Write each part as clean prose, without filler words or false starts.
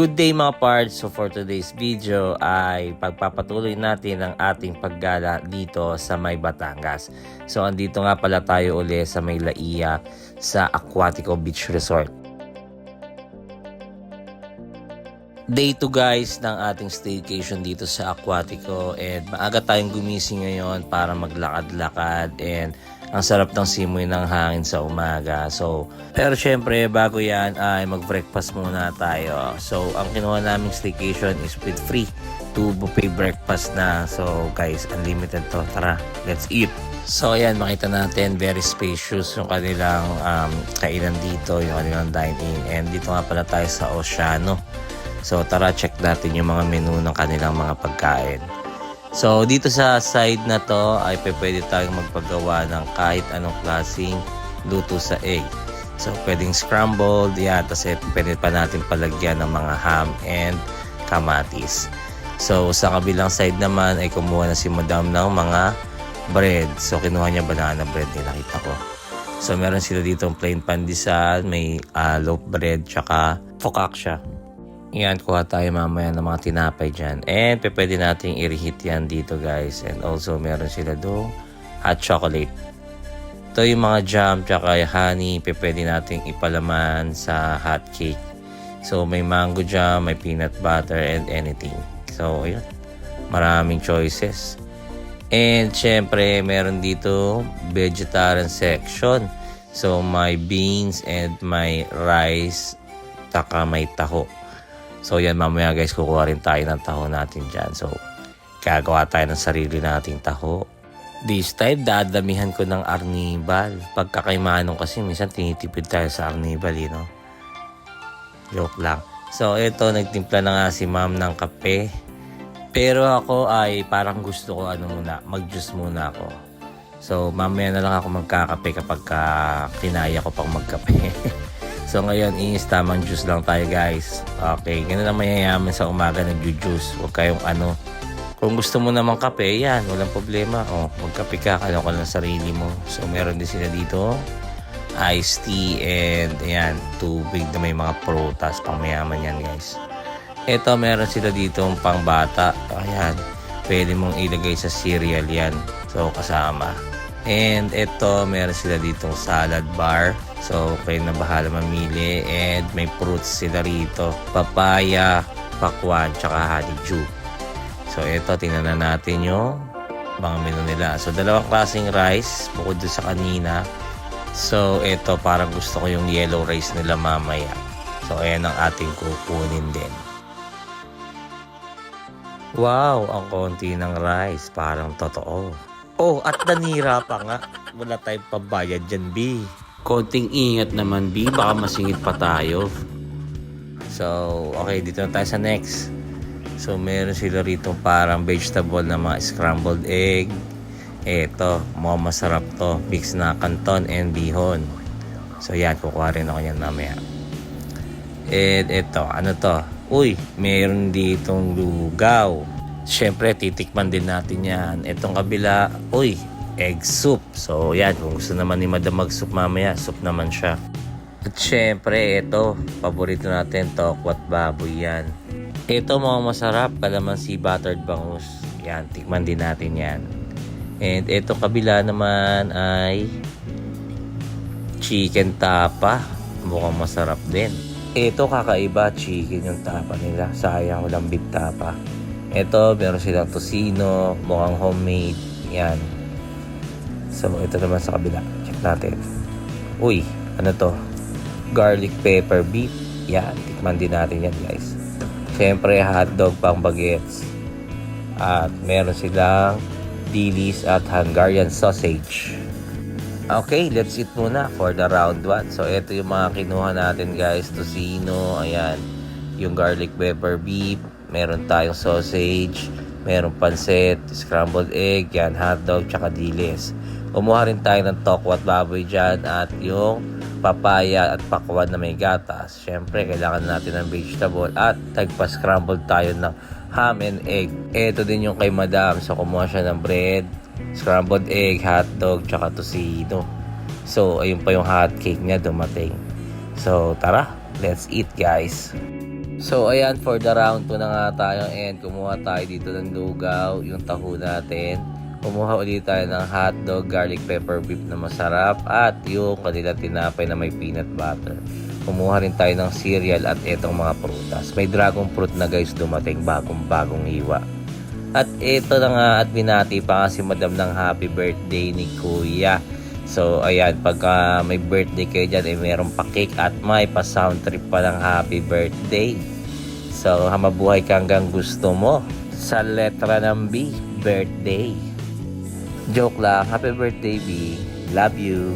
Good day mga parts! So for today's video ay pagpapatuloy natin ang ating paggala dito sa May Batangas. So andito nga pala tayo uli sa May Laia sa Aquatico Beach Resort. Day 2 guys ng ating staycation dito sa Aquatico, and maaga tayong gumising ngayon para maglakad-lakad, and ang sarap ng simoy ng hangin sa umaga. So, pero syempre bago yan ay mag-breakfast muna tayo. So, ang kinuha naming staycation is with free 2 buffet breakfast na. So guys, unlimited to. Tara, let's eat! So ayan, makita natin very spacious yung kanilang kainan dito, yung kanilang dine-in. And dito nga pala tayo sa Oceano. So tara, check natin yung mga menu ng kanilang mga pagkain. So dito sa side na to ay pwede tayong magpagawa ng kahit anong klaseng luto sa egg. So pwedeng scrambled, yan, kasi pwede pa natin palagyan ng mga ham and kamatis. So sa kabilang side naman ay kumuha na si Madam ng mga bread. So kinuha niya banana bread, nakita ko. So meron sila dito plain pandesal, may loaf bread, tsaka focaccia. Yan, kuha tayo mamaya ng mga tinapay dyan. And pwede nating i-reheat yan dito guys. And also meron sila doon hot chocolate. Ito yung mga jam tsaka honey, pwede nating ipalaman sa hot cake. So may mango jam, may peanut butter and anything. So yun, maraming choices. And syempre meron dito vegetarian section. So may beans and may rice, tsaka may taho. So yan, mamaya guys, kukuha rin tayo ng taho natin dyan. So gagawa tayo ng sarili nating taho. This time, dadamihan ko ng arnibal. Pagkakaimanong kasi, minsan tinitipid tayo sa arnibal, you know? Joke lang. So ito, nagtimpla na nga si ma'am ng kape. Pero ako ay parang gusto ko mag-juice muna ako. So mamaya na lang ako magkakape kapag kinaya ko pang magkape. So ngayon is tamang juice lang tayo guys. Okay, ganun lang mayayaman sa umaga nag-juice. Huwag kayong kung gusto mo namang kape, yan, walang problema. Magkape ka, kaya ka lang sarili mo. So meron din sila dito iced tea and ayan, tubig na may mga prutas, pang mayaman yan guys. Ito meron sila dito pang bata. Ayan, pwede mong ilagay sa cereal yan. So kasama. And ito meron sila ditong salad bar. So kayo na bahala mamili. And may fruits sila rito, papaya, pakwan, tsaka honeydew. So ito, tingnan na natin yung mga menu nila. So dalawang klaseng rice bukod doon sa kanina. So ito, parang gusto ko yung yellow rice nila mamaya. So ayan ang ating kukunin din. Wow, ang konti ng rice, parang totoo. Oh, at nanira pa nga. Wala tayong pabayad dyan, B. Konting ingat naman, B. Baka masingit pa tayo. So, okay, dito na tayo sa next. So, meron sila rito parang vegetable na mga scrambled egg. Eto, masarap to. Mix na canton and bihon. So, yan, kukuha rin ako yan mamaya. And eto, ano to? Uy, meron ditong lugaw. Siyempre, titikman din natin yan. Etong kabila, uy, egg soup. So, yan. Kung gusto naman ni Madam mag-soup mamaya, soup naman siya. At siyempre, ito, paborito natin, tokwat baboy yan. Ito, mga masarap, kalamansi buttered bangus. Yan, tikman din natin yan. And ito kabila naman ay chicken tapa. Mukhang masarap din. Ito, kakaiba, chicken yung tapa nila. Sayang, walang beef tapa. Ito, meron silang tocino, mukhang homemade. Yan. So, ito naman sa kabila. Check natin. Uy, ano to? Garlic pepper beef. Yan, tikman din natin yan guys. Siyempre, hotdog pang bagets. At meron silang dilis at Hungarian sausage. Okay, let's eat muna for the round 1. So, ito yung mga kinuha natin guys. Tocino, ayan. Yung garlic pepper beef. Meron tayong sausage. Meron pancit, scrambled egg, yan, hotdog, tsaka dilis. Kumuha rin tayo ng tokwat baboy dyan at yung papaya at pakwan na may gatas. Siyempre, kailangan natin ng vegetable at tagpa-scrambled tayo ng ham and egg. Ito din yung kay Madam. So, kumuha siya ng bread, scrambled egg, hotdog, tsaka tocino. So, ayun pa yung hot cake niya dumating. So, tara, let's eat guys. So ayan, for the round 2 na nga tayo and kumuha tayo dito ng lugaw, yung taho natin. Kumuha ulit tayo ng hotdog, garlic pepper beef na masarap at yung kanila tinapay na may peanut butter. Kumuha rin tayo ng cereal at etong mga prutas. May dragon fruit na guys dumating, bagong hiwa. At ito na nga at binati pa nga si madam ng happy birthday ni kuya. So ayan, pagka may birthday kayo dyan, mayroon pa cake at may pa sound trip pa ng happy birthday. So mabuhay ka hanggang gusto mo. Sa letra ng B, birthday. Joke lang, happy birthday B, love you.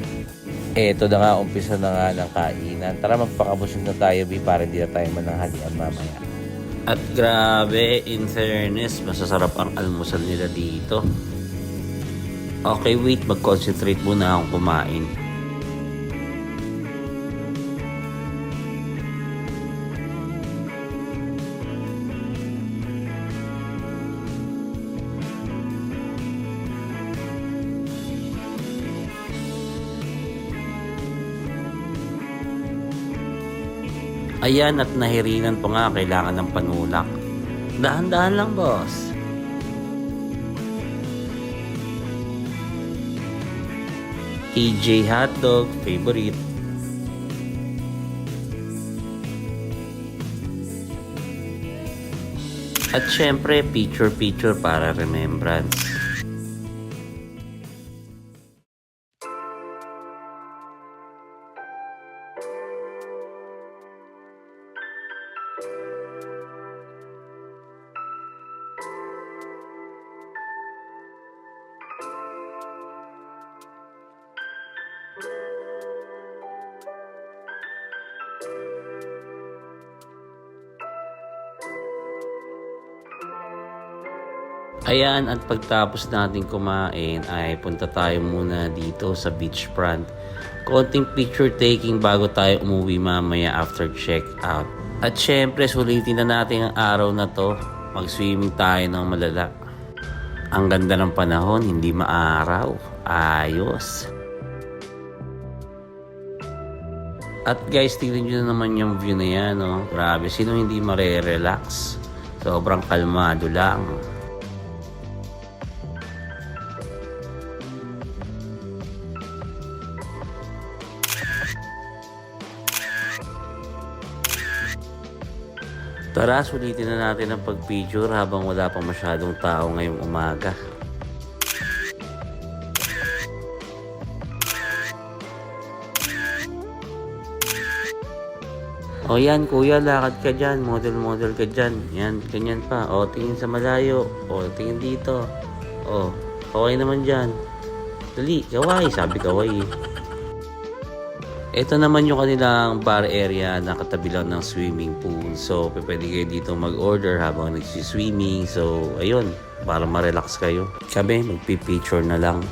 Ito na nga, umpisa na nga ng kainan. Tara magpakabusog na tayo B para hindi na tayo mananghalian mamaya. At grabe, in fairness, masasarap ang almusal nila dito. Okay, wait, mag-concentrate muna akong kumain. Ayan, at nahirinan pa nga, kailangan ng panulak. Dahan-dahan lang, boss. TJ hotdog, favorite. At syempre, picture para remembrance. Ayan, at pagtapos natin kumain ay punta tayo muna dito sa beachfront. Konting picture taking bago tayo umuwi mamaya after check out. At syempre, sulitin na natin ang araw na to. Mag-swimming tayo ng malala. Ang ganda ng panahon, hindi maaraw. Ayos. At guys, tignan nyo na naman yung view na yan. Oh. Grabe, sino hindi mare-relax? Sobrang kalmado lang. Tara, sulitin na natin ang pag-picture habang wala pang masyadong tao ngayong umaga. O yan, kuya, lakad ka dyan. Model ka dyan. Yan, ganyan pa. O, tingin sa malayo. O, tingin dito. O, kaway naman dyan. Dali, kaway. Sabi kaway. Ito naman yung kanilang bar area na katabi lang ng swimming pool. So, pwede kayo dito mag-order habang nagsiswimming. So, ayun, para ma-relax kayo. Kami, magpipicture na lang.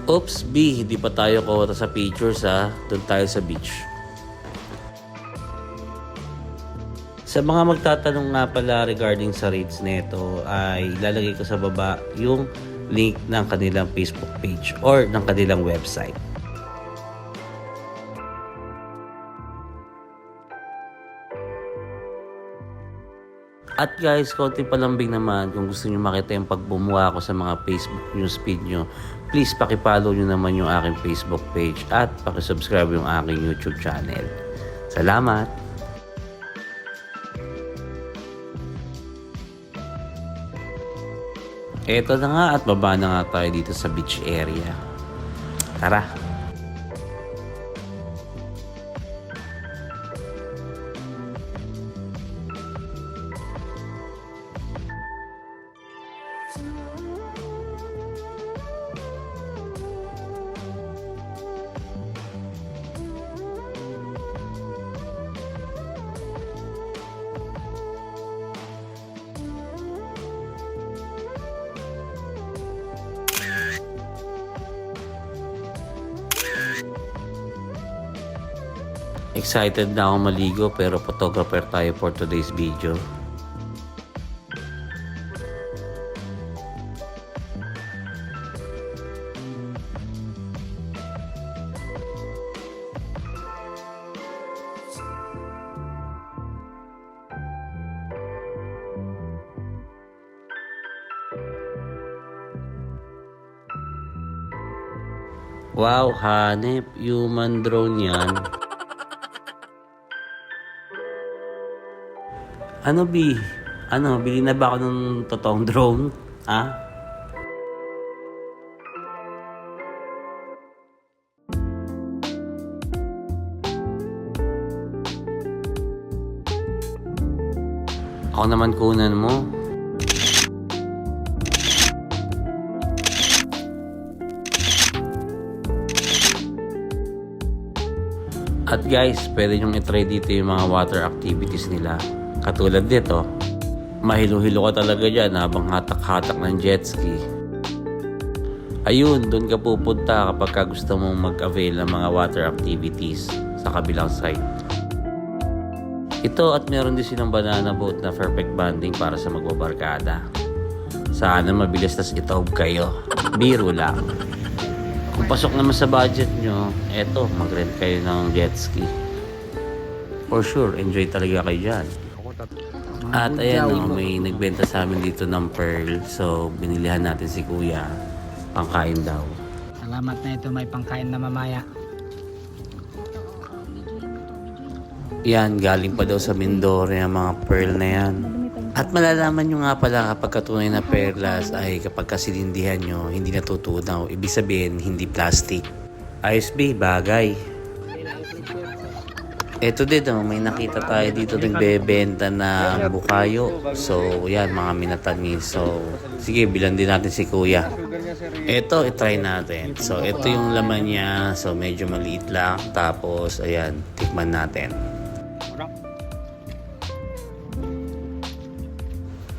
Oops, B, hindi pa tayo kawata sa pictures ha. Doon tayo sa beach. Sa mga magtatanong nga pala regarding sa rates nito ay lalagay ko sa baba yung link ng kanilang Facebook page or ng kanilang website. At guys, konting palambing naman, kung gusto nyo makita yung pagbumuha ko sa mga Facebook newsfeed nyo, please pakipollow nyo naman yung aking Facebook page at pakisubscribe yung aking YouTube channel. Salamat! Eto na nga at baba na nga tayo dito sa beach area. Tara! Excited na ako maligo pero photographer tayo for today's video. Wow, hanep. Human drone yan. Ano, B? Ano, bili na ba ako ng totoong drone? Ha? Ako naman kunan mo. At guys, pwede nyong itry dito yung mga water activities nila. Katulad dito, mahilo-hilo ka talaga dyan habang hatak-hatak ng jet ski. Ayun, doon ka pupunta kapag ka gusto mong mag-avail ng mga water activities sa kabilang side. Ito at meron din silang banana boat na perfect banding para sa magbabarkada. Sana mabilis tas itaob kayo. Biro lang. Kung pasok naman sa budget nyo, eto, mag-rent kayo ng jet ski. For sure, enjoy talaga kayo dyan. At ayan, may nagbenta sa amin dito ng pearl. So, binilihan natin si kuya. Pangkain daw. Salamat na ito, may pangkain na mamaya. Yan, galing pa daw sa Mindoro yung mga pearl na yan. At malalaman nyo nga pala kapag katunay na perlas ay kapag kasilindihan nyo, hindi natutunaw. Ibig sabihin, hindi plastic. Ayos ba, bagay. Eto din, may nakita tayo dito nagbebenta na bukayo. So, yan, mga minatamis. So, sige, bilan din natin si kuya. Eto, itry natin. So, ito yung laman niya. So, medyo maliit lang. Tapos, ayan, tikman natin.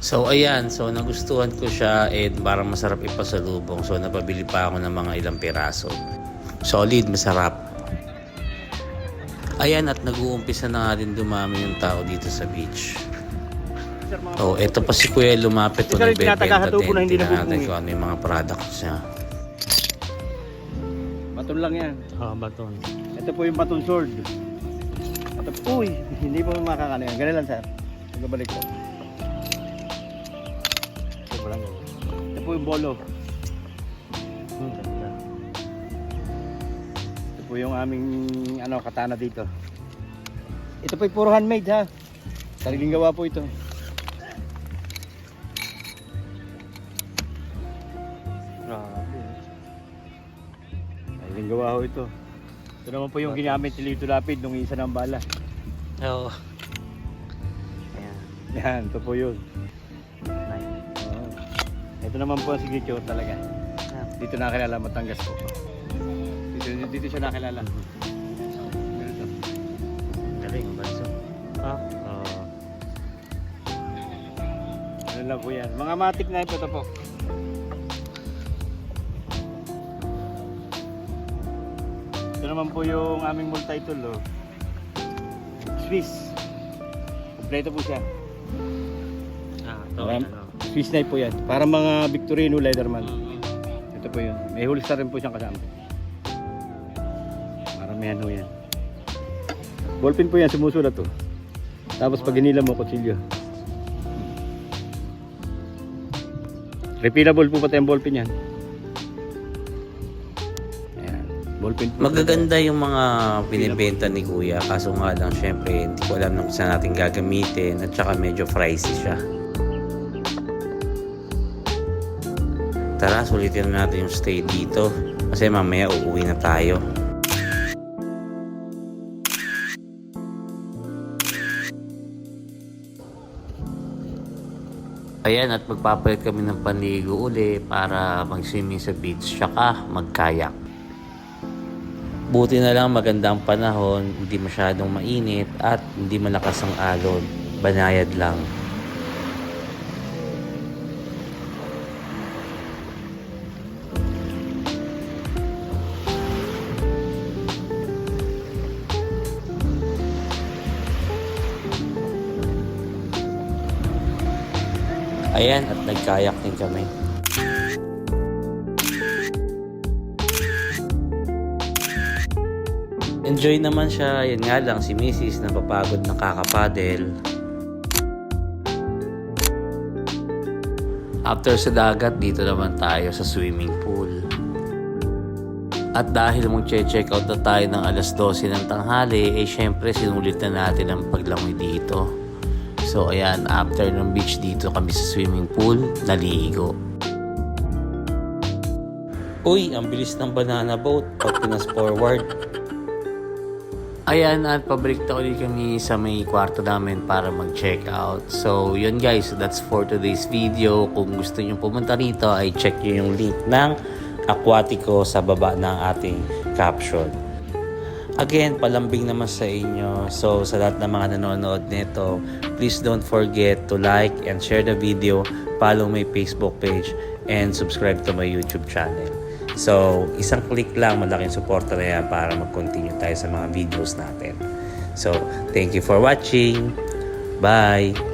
So, ayan. So, nagustuhan ko siya and parang masarap ipasalubong. So, napabili pa ako ng mga ilang piraso. Solid, masarap. Ayan, at nag-uumpisa na nga din dumami yung tao dito sa beach. Oh, eto pa si Kuya lumapit o nagbebenta din. Tingnan natin kung ano yung mga products niya. Baton lang yan. Baton. Ito po yung baton sword. Ito po, hindi po makakano yan. Ganun lang sir. Magbabalik po. Ito po yung bolo. Ito po yung aming katana dito. Ito po yung puro handmade ha. Sariling gawa po ito. Sariling gawa ho ito. Ito naman po yung ginamit ni Lito Lapid nung isa ng bala. Oo. Yan, ito po yun. Ito naman po ang signature talaga. Dito nakilala Batangas po. Dito siya nakilala. Ganito. Galing, banso. Ano lang po yan. Mga matik na ito po. Ito naman po yung aming multi-tool. Swiss. Kompleto po siya. Swiss knife po yan. Para mga Victorino Leatherman. Ito po yun. May holster rin po siyang kasama. Maramihan po yan. Ballpen po yan. Sumusulat to. Tapos pag hinila mo, kutsilyo. Refillable po pati ang ballpen yan. Ayan. Ballpen po. Magaganda yung mga binibenta ni kuya. Kaso nga lang, syempre, hindi ko alam kung saan natin gagamitin. At saka medyo pricey siya. Tara, sulitin na natin yung stay dito. Kasi mamaya uuwi na tayo. Ayan, at magpapalit kami ng panligo uli para mag-swimming sa beach tsaka mag-kayak. Buti na lang magandang panahon, hindi masyadong mainit at hindi malakas ang alon. Banayad lang. Ayan, at nagkayak din kami. Enjoy naman siya. Yan nga lang, si Mrs. napapagod na kakapadel. After sa dagat, dito naman tayo sa swimming pool. At dahil mag-check out na tayo ng alas 12 ng tanghali, syempre sinulit na natin ang paglangoy dito. So ayan, after ng beach dito kami sa swimming pool, naligo. Uy, ang bilis ng banana boat pag pinas forward. Ayan, at pabalik na ulit kami sa may kwarto namin para mag-check out. So yun guys, that's for today's video. Kung gusto nyo pumunta rito ay check nyo yung link ng Aquatico sa baba ng ating caption. Again, palambing naman sa inyo. So sa lahat ng mga nanonood nito, please don't forget to like and share the video, follow my Facebook page, and subscribe to my YouTube channel. So, isang click lang, malaking suporta na yan para mag-continue tayo sa mga videos natin. So, thank you for watching. Bye!